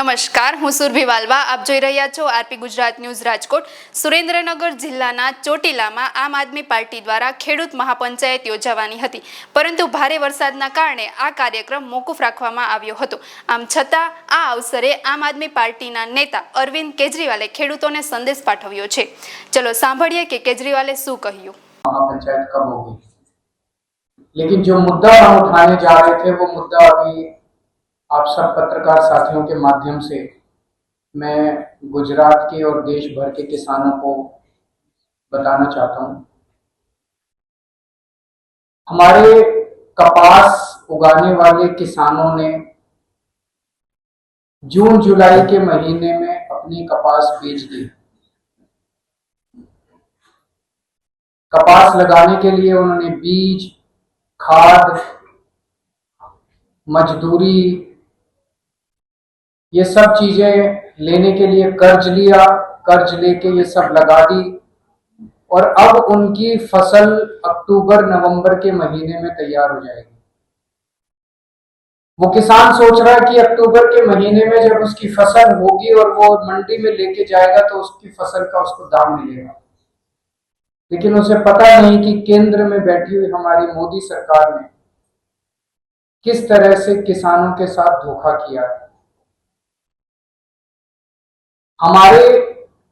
નમસ્કાર, હું સુરભી વાલવા. આપ જોઈ રહ્યા છો આરપી ગુજરાત ન્યૂઝ રાજકોટ. સુરેન્દ્રનગર જિલ્લાના ચોટીલામાં આમ આદમી પાર્ટી દ્વારા ખેડૂત મહાપંચાયત યોજાવાની હતી, પરંતુ ભારે વરસાદના કારણે આ કાર્યક્રમ મોકૂફ રાખવામાં આવ્યો હતો. આમ છતાં આ અવસરે આમ આદમી પાર્ટીના नेता અરવિંદ કેજરીવાલે ખેડૂતોને સંદેશ પાઠવ્યો છે. ચલો સાંભળીએ કે કેજરીવાલે શું કહ્યું. महापंचायत कब होगी, लेकिन जो मुद्दा हम उठाने जा रहे थे वो मुद्दा अभी आप सब पत्रकार साथियों के माध्यम से मैं गुजरात के और देश भर के किसानों को बताना चाहता हूं। हमारे कपास उगाने वाले किसानों ने जून जुलाई के महीने में अपनी कपास बेच दी। कपास लगाने के लिए उन्होंने बीज, खाद, मजदूरी, ये सब चीजें लेने के लिए कर्ज लिया, कर्ज लेके ये सब लगा दी और अब उनकी फसल अक्टूबर नवंबर के महीने में तैयार हो जाएगी। वो किसान सोच रहा है कि अक्टूबर के महीने में जब उसकी फसल होगी और वो मंडी में लेके जाएगा तो उसकी फसल का उसको दाम मिलेगा, लेकिन उसे पता नहीं कि केंद्र में बैठी हुई हमारी मोदी सरकार ने किस तरह से किसानों के साथ धोखा किया है। हमारे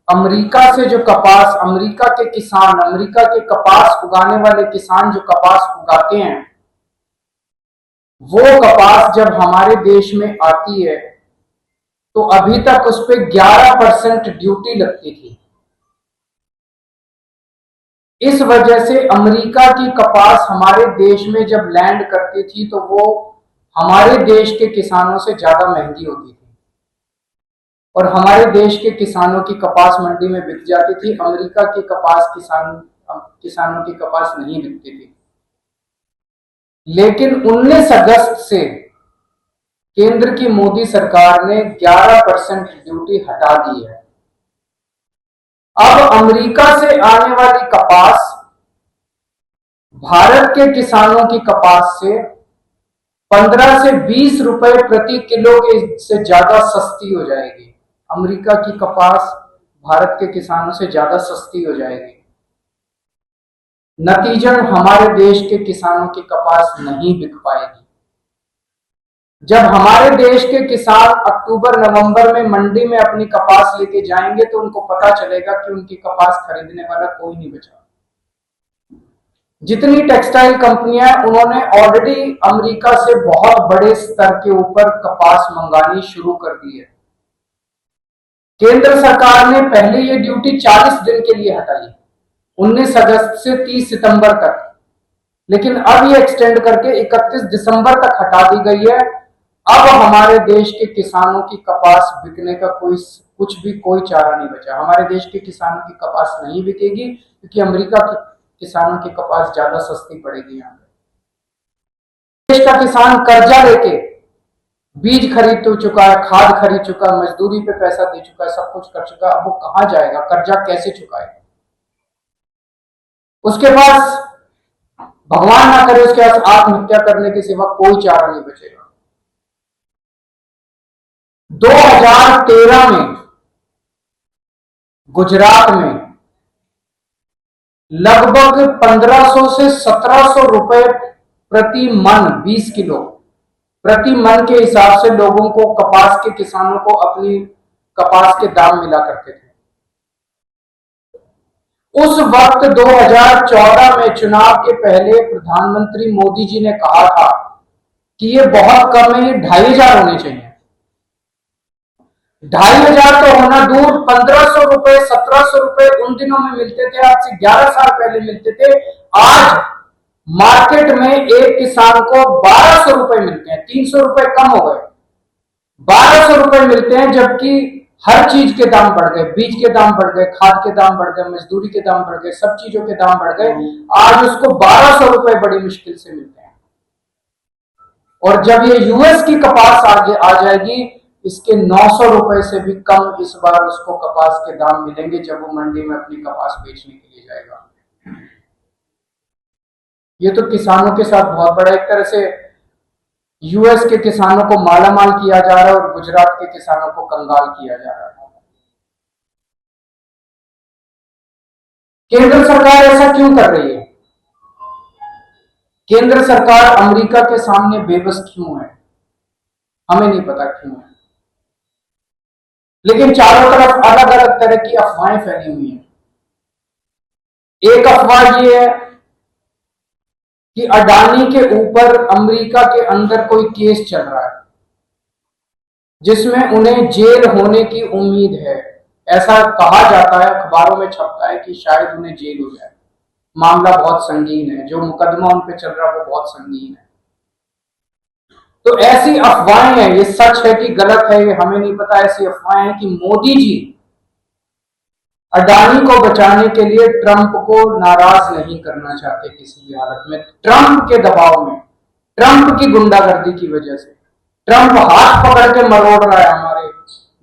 अमेरिका से जो कपास, अमेरिका के किसान, अमेरिका के कपास उगाने वाले किसान जो कपास उगाते हैं, वो कपास जब हमारे देश में आती है तो अभी तक उस पे 11% ड्यूटी लगती थी। इस वजह से अमेरिका की कपास हमारे देश में जब लैंड करती थी तो वो हमारे देश के किसानों से ज्यादा महंगी होती थी और हमारे देश के किसानों की कपास मंडी में बिक जाती थी। अमेरिका की कपास किसानों की कपास नहीं बिकती थी। लेकिन 19 अगस्त से केंद्र की मोदी सरकार ने 11% ड्यूटी हटा दी है। अब अमेरिका से आने वाली कपास भारत के किसानों की कपास से 15 से 20 रुपए प्रति किलो से ज्यादा सस्ती हो जाएगी। अमेरिका की कपास भारत के किसानों से ज्यादा सस्ती हो जाएगी। नतीजन हमारे देश के किसानों की कपास नहीं बिक पाएगी। जब हमारे देश के किसान अक्टूबर नवंबर में मंडी में अपनी कपास लेके जाएंगे तो उनको पता चलेगा कि उनकी कपास खरीदने वाला कोई नहीं बचा। जितनी टेक्सटाइल कंपनियां, उन्होंने ऑलरेडी अमेरिका से बहुत बड़े स्तर के ऊपर कपास मंगानी शुरू कर दी है। केंद्र सरकार ने पहले ये ड्यूटी 40 दिन के लिए हटाई, 19 अगस्त से 30 सितंबर तक, लेकिन अब ये एक्सटेंड करके 31 दिसंबर तक हटा दी गई है। अब हमारे देश के किसानों की कपास बिकने का कोई चारा नहीं बचा। हमारे देश के किसानों की कपास नहीं बिकेगी क्योंकि अमेरिका के किसानों की कपास ज्यादा सस्ती पड़ेगी। यहाँ देश का किसान कर्जा लेके बीज खरीद तो चुका है, खाद खरीद चुका है, मजदूरी पे पैसा दे चुका है, सब कुछ कर चुका है। अब वो कहां जाएगा, कर्जा कैसे चुकाएगा? उसके पास, भगवान ना करे, उसके पास आत्महत्या करने के सिवा कोई चारा नहीं बचेगा। 2013 में गुजरात में लगभग 1500 से 1700 रुपए प्रति मन, 20 किलो प्रति मन के हिसाब से लोगों को, कपास के किसानों को अपनी कपास के दाम मिला करते थे। उस वक्त 2014 में चुनाव के पहले प्रधानमंत्री मोदी जी ने कहा था कि ये बहुत कम है, ये 2500 होने चाहिए। 2500 तो होना दूर, 1500 रुपए, 1700 रुपए उन दिनों में मिलते थे, आज से 11 साल पहले मिलते थे। आज मार्केट में एक किसान को 1200 रुपए मिलते हैं, 300 रुपए कम हो गए, 1200 रुपए मिलते हैं, जबकि हर चीज के दाम बढ़ गए, बीज के दाम बढ़ गए, खाद के दाम बढ़ गए, मजदूरी के दाम बढ़ गए, सब चीजों के दाम बढ़ गए। आज उसको 1200 रुपए बड़ी मुश्किल से मिलते हैं। और जब ये यूएस की कपास आगे आ जाएगी, इसके 900 रुपए से भी कम इस बार उसको कपास के दाम मिलेंगे जब वो मंडी में अपनी कपास बेचने के लिए जाएगा। ये तो किसानों के साथ बहुत बड़ा, एक तरह से यूएस के किसानों को मालामाल किया जा रहा है और गुजरात के किसानों को कंगाल किया जा रहा है। केंद्र सरकार ऐसा क्यों कर रही है? केंद्र सरकार अमेरिका के सामने बेबस क्यों है? हमें नहीं पता क्यों है, लेकिन चारों तरफ अलग अलग तरह की अफवाहें फैली हुई हैं। एक अफवाह ये है कि अडानी के ऊपर अमेरिका के अंदर कोई केस चल रहा है जिसमें उन्हें जेल होने की उम्मीद है। ऐसा कहा जाता है, अखबारों में छपता है कि शायद उन्हें जेल हो जाए। मामला बहुत संगीन है, जो मुकदमा उन पे चल रहा है वो बहुत संगीन है। तो ऐसी अफवाहें हैं, ये सच है कि गलत है ये हमें नहीं पता। ऐसी अफवाहें हैं कि मोदी जी अडानी को बचाने के लिए ट्रंप को नाराज नहीं करना चाहते किसी भी हालत में। ट्रंप के दबाव में, ट्रंप की गुंडागर्दी की वजह से, ट्रंप हाथ पकड़ के मरोड़ रहा है हमारे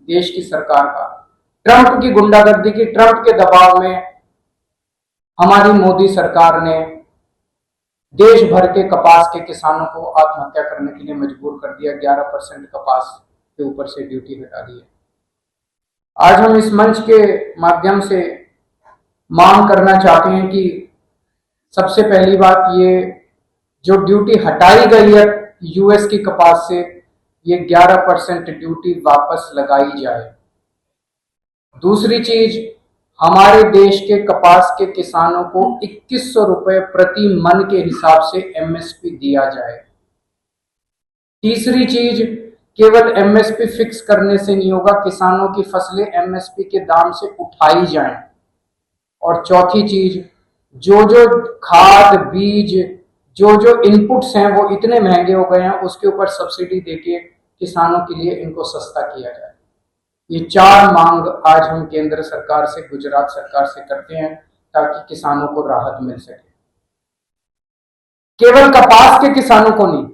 देश की सरकार का। ट्रंप की गुंडागर्दी की, ट्रंप के दबाव में हमारी मोदी सरकार ने देश भर के कपास के किसानों को आत्महत्या करने के लिए मजबूर कर दिया। 11% कपास के ऊपर से ड्यूटी हटा दी है। आज हम इस मंच के माध्यम से मांग करना चाहते हैं कि सबसे पहली बात, ये जो ड्यूटी हटाई गई है यूएस की कपास से, ये 11% ड्यूटी वापस लगाई जाए। दूसरी चीज, हमारे देश के कपास के किसानों को 2100 रुपए प्रति मन के हिसाब से एमएसपी दिया जाए। तीसरी चीज, केवल एमएसपी फिक्स करने से नहीं होगा, किसानों की फसलें एमएसपी के दाम से उठाई जाएं। और चौथी चीज, जो जो खाद, बीज, जो जो इनपुट्स हैं वो इतने महंगे हो गए हैं, उसके ऊपर सब्सिडी देके किसानों के लिए इनको सस्ता किया जाए। ये 4 मांग आज हम केंद्र सरकार से, गुजरात सरकार से करते हैं ताकि किसानों को राहत मिल सके। केवल कपास के किसानों को नहीं,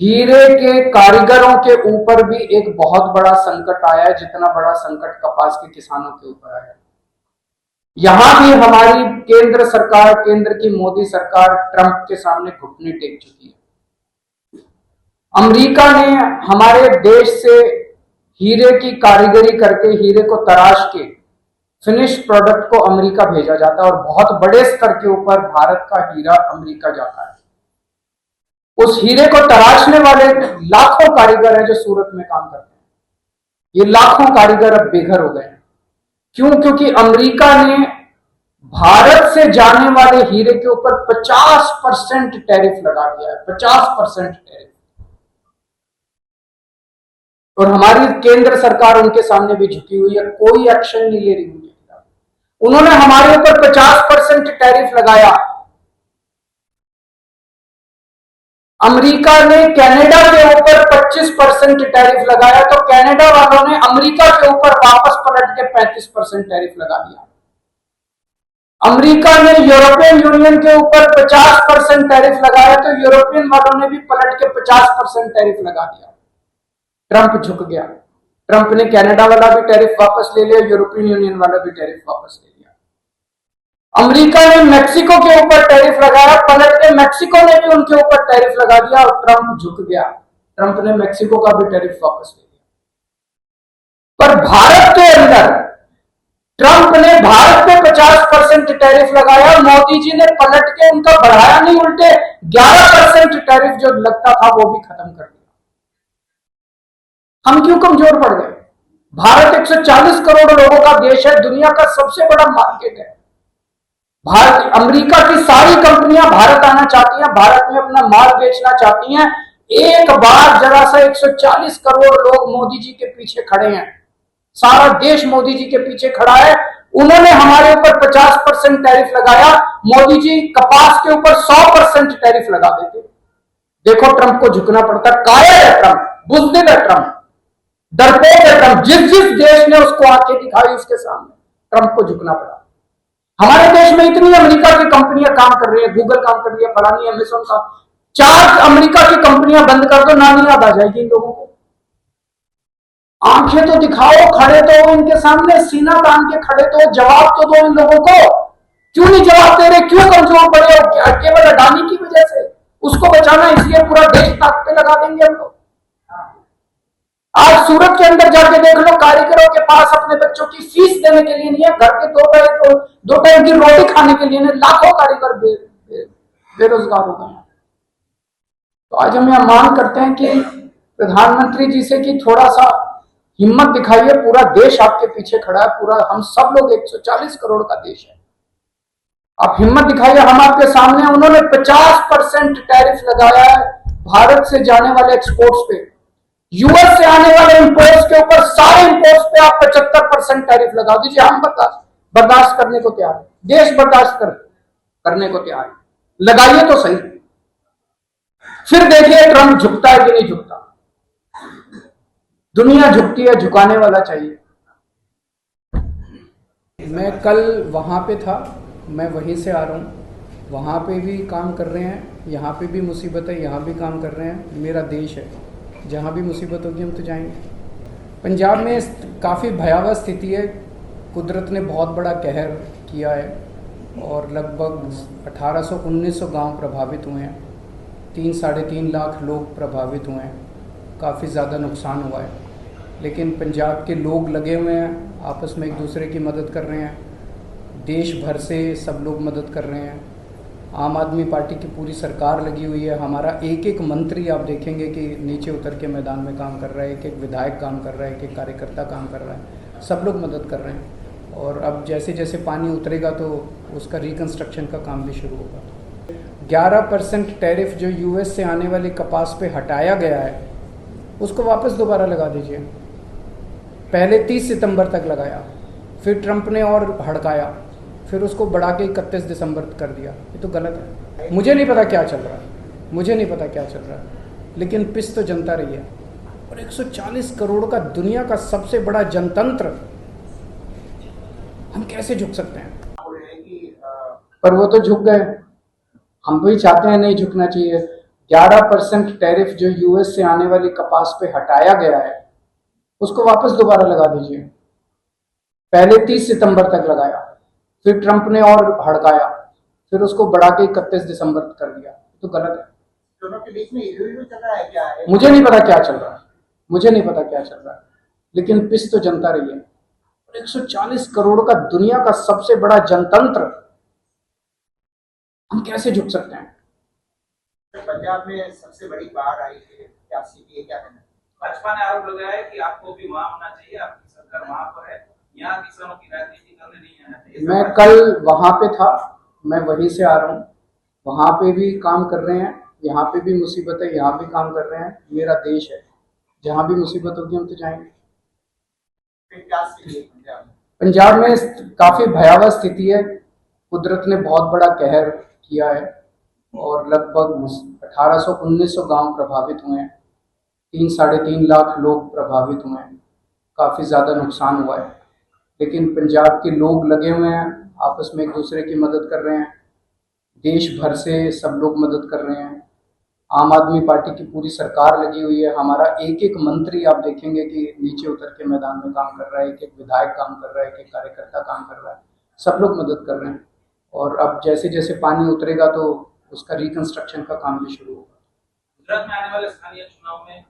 हीरे के कारीगरों के ऊपर भी एक बहुत बड़ा संकट आया है, जितना बड़ा संकट कपास के किसानों के ऊपर आया है। यहां भी हमारी केंद्र सरकार, केंद्र की मोदी सरकार ट्रंप के सामने घुटने टेक चुकी है। अमेरिका ने हमारे देश से हीरे की कारीगरी करके, हीरे को तराश के फिनिश प्रोडक्ट को अमेरिका भेजा जाता है और बहुत बड़े स्तर के ऊपर भारत का हीरा अमेरिका जाता है। उस हीरे को तराशने वाले लाखों कारीगर हैं जो सूरत में काम करते हैं। ये लाखों कारीगर अब बेघर हो गए हैं। क्यों? क्योंकि अमेरिका ने भारत से जाने वाले हीरे के ऊपर 50% टैरिफ लगा दिया है। 50% टैरिफ। और हमारी केंद्र सरकार उनके सामने भी झुकी हुई है, कोई एक्शन नहीं ले रही उनके खिलाफ। उन्होंने हमारे ऊपर 50% टैरिफ लगाया। अमेरिका ने कनाडा के ऊपर 25% टैरिफ लगाया, तो कनाडा वालों ने अमेरिका के ऊपर वापस पलट के 35% टैरिफ लगा दिया। अमेरिका ने यूरोपियन यूनियन के ऊपर 50% टैरिफ लगाया, तो यूरोपियन वालों ने भी पलट के 50% टैरिफ लगा दिया। ट्रंप झुक गया। ट्रंप ने कनाडा वाला भी टैरिफ वापस ले लिया, यूरोपियन यूनियन वाला भी टैरिफ वापस ले लिया। अमेरिका ने मेक्सिको के ऊपर टैरिफ लगाया, पलट के मेक्सिको ने भी उनके ऊपर टैरिफ लगा दिया और ट्रंप झुक गया। ट्रंप ने मेक्सिको का भी टैरिफ वापस ले लिया। पर भारत के अंदर ट्रंप ने भारत पे 50% टैरिफ लगाया, मोदी जी ने पलट के उनका बढ़ाया नहीं, उल्टे 11% टैरिफ जो लगता था वो भी खत्म कर दिया। हम क्यों कमजोर पड़ गए? भारत 140 करोड़ लोगों का देश है, दुनिया का सबसे बड़ा मार्केट है। भारत, अमेरिका की सारी कंपनियां भारत आना चाहती हैं, भारत में अपना माल बेचना चाहती हैं। एक बार जरा सा 140 करोड़ लोग मोदी जी के पीछे खड़े हैं, सारा देश मोदी जी के पीछे खड़ा है। उन्होंने हमारे ऊपर 50% टैरिफ लगाया, मोदी जी कपास के ऊपर 100% टैरिफ लगा देते। देखो ट्रंप को झुकना पड़ता। कायर है ट्रंप, बुज़दिल है ट्रंप, डरपोक है ट्रंप। जिस जिस देश ने उसको आंखें दिखाई उसके सामने ट्रंप को झुकना पड़ा। हमारे देश में इतनी अमेरिका की कंपनियां काम कर रही है, गूगल काम कर रही है, फलानी अमेज़न का। 4 अमेरिका की कंपनियां बंद कर दो, नानी याद आ जाएगी इन लोगों को। आंखें तो दिखाओ, खड़े तो इनके सामने, सीना तान के खड़े तो, जवाब तो दो इन लोगों को। क्यों नहीं जवाब दे रहे? क्यों कमजोर पड़े हो? क्या केवल अडानी की वजह से? उसको बचाना इसलिए पूरा देश नाक पे लगा देंगे हम लोग? आज सूरत के अंदर जाके देख लो, कारीगरों के पास अपने बच्चों की फीस देने के लिए नहीं है, घर के दो टाइम की रोटी खाने के लिए नहीं, लाखों कारीगर बेरोजगार हो गए। तो आज हम यह मांग करते हैं कि प्रधानमंत्री जी से कि थोड़ा सा हिम्मत दिखाइए, पूरा देश आपके पीछे खड़ा है, पूरा हम सब लोग 140 करोड़ का देश है, आप हिम्मत दिखाइए, हम आपके सामने। उन्होंने 50% टैरिफ लगाया है भारत से जाने वाले एक्सपोर्ट्स पे, यूएस से आने वाले इंपोर्ट्स के ऊपर, सारे इंपोर्ट्स पे आप 75% टैरिफ लगा दीजिए, हम बर्दाश्त करने को तैयार है, देश बर्दाश्त करने को तैयार है, लगाइए तो सही, फिर देखिए ट्रंप झुकता है कि नहीं झुकता। दुनिया झुकती है, झुकाने वाला चाहिए। मैं कल वहां पे था, मैं वहीं से आ रहा हूँ, वहाँ पे भी काम कर रहे हैं, यहाँ पे भी मुसीबत है, यहाँ भी काम कर रहे हैं, मेरा देश है, जहाँ भी मुसीबत होगी हम तो जाएंगे। पंजाब में काफ़ी भयावह स्थिति है, कुदरत ने बहुत बड़ा कहर किया है और लगभग 1800-1900 गांव प्रभावित हुए हैं, 3-3.5 लाख लोग प्रभावित हुए हैं, काफ़ी ज़्यादा नुकसान हुआ है। लेकिन पंजाब के लोग लगे हुए हैं, आपस में एक दूसरे की मदद कर रहे हैं, देश भर से सब लोग मदद कर रहे हैं। आम आदमी पार्टी की पूरी सरकार लगी हुई है, हमारा एक एक मंत्री आप देखेंगे कि नीचे उतर के मैदान में काम कर रहा है, एक एक विधायक काम कर रहा है, एक एक कार्यकर्ता काम कर रहा है, सब लोग मदद कर रहे हैं। और अब जैसे जैसे पानी उतरेगा तो उसका रिकंस्ट्रक्शन का काम भी शुरू होगा। 11% टैरिफ जो यूएस से आने वाले कपास पे हटाया गया है, उसको वापस दोबारा लगा दीजिए। पहले 30 सितंबर तक लगाया, फिर ट्रंप ने और हड़काया, फिर उसको बढ़ा के 31 दिसंबर कर दिया। ये तो गलत है। मुझे नहीं पता क्या चल रहा है, मुझे नहीं पता क्या चल रहा है, लेकिन पिस तो जनता रही है। और 140 करोड़ का दुनिया का सबसे बड़ा जनतंत्र, हम कैसे झुक सकते हैं? पर वो तो झुक गए, हम भी चाहते हैं नहीं झुकना चाहिए। 11% टैरिफ जो यूएस से आने वाली कपास पे हटाया गया है, उसको वापस दोबारा लगा दीजिए। पहले 30 सितंबर तक लगाया, फिर ट्रंप ने और हड़काया, फिर उसको बढ़ा के 31 दिसंबर कर दिया। तो गलत है। दोनों के बीच में चल रहा है क्या है? मुझे नहीं पता क्या चल रहा है, मुझे नहीं पता क्या चल रहा है, लेकिन पिस तो जनता रही है। और 140 करोड़ का दुनिया का सबसे बड़ा जनतंत्र, हम कैसे झुक सकते हैं? पंजाब में सबसे बड़ी बाढ़ आई है, क्या स्थिति है, क्या कहना? भाजपा ने आरोप लगाया है कि आपको भी वहां होना चाहिए, आपकी सरकार वहां पर है, यहाँ किसानों की राजनीति करने नहीं आना चाहिए। मैं कल वहां पे था, मैं वहीं से आ रहा हूँ, वहां पे भी काम कर रहे हैं, यहाँ पे भी मुसीबत है, यहाँ भी काम कर रहे हैं, मेरा देश है, जहाँ भी मुसीबत होगी हम तो जाएंगे। फिर क्या स्थिति है पंजाब में? पंजाब में काफी भयावह स्थिति है, कुदरत ने बहुत बड़ा कहर किया है और लगभग 1800-1900 गांव प्रभावित हुए हैं, 3-3.5 लाख लोग प्रभावित हुए हैं, काफ़ी ज़्यादा नुकसान हुआ है। लेकिन पंजाब के लोग लगे हुए हैं, आपस में एक दूसरे की मदद कर रहे हैं, देश भर से सब लोग मदद कर रहे हैं। आम आदमी पार्टी की पूरी सरकार लगी हुई है, हमारा एक एक मंत्री आप देखेंगे कि नीचे उतर के मैदान में काम कर रहा है, एक एक विधायक काम कर रहा है, एक एक कार्यकर्ता काम कर रहा है, सब लोग मदद कर रहे हैं। और अब जैसे जैसे पानी उतरेगा तो उसका रिकंस्ट्रक्शन का काम भी शुरू होगा। गुजरात में आने वाले स्थानीय चुनाव में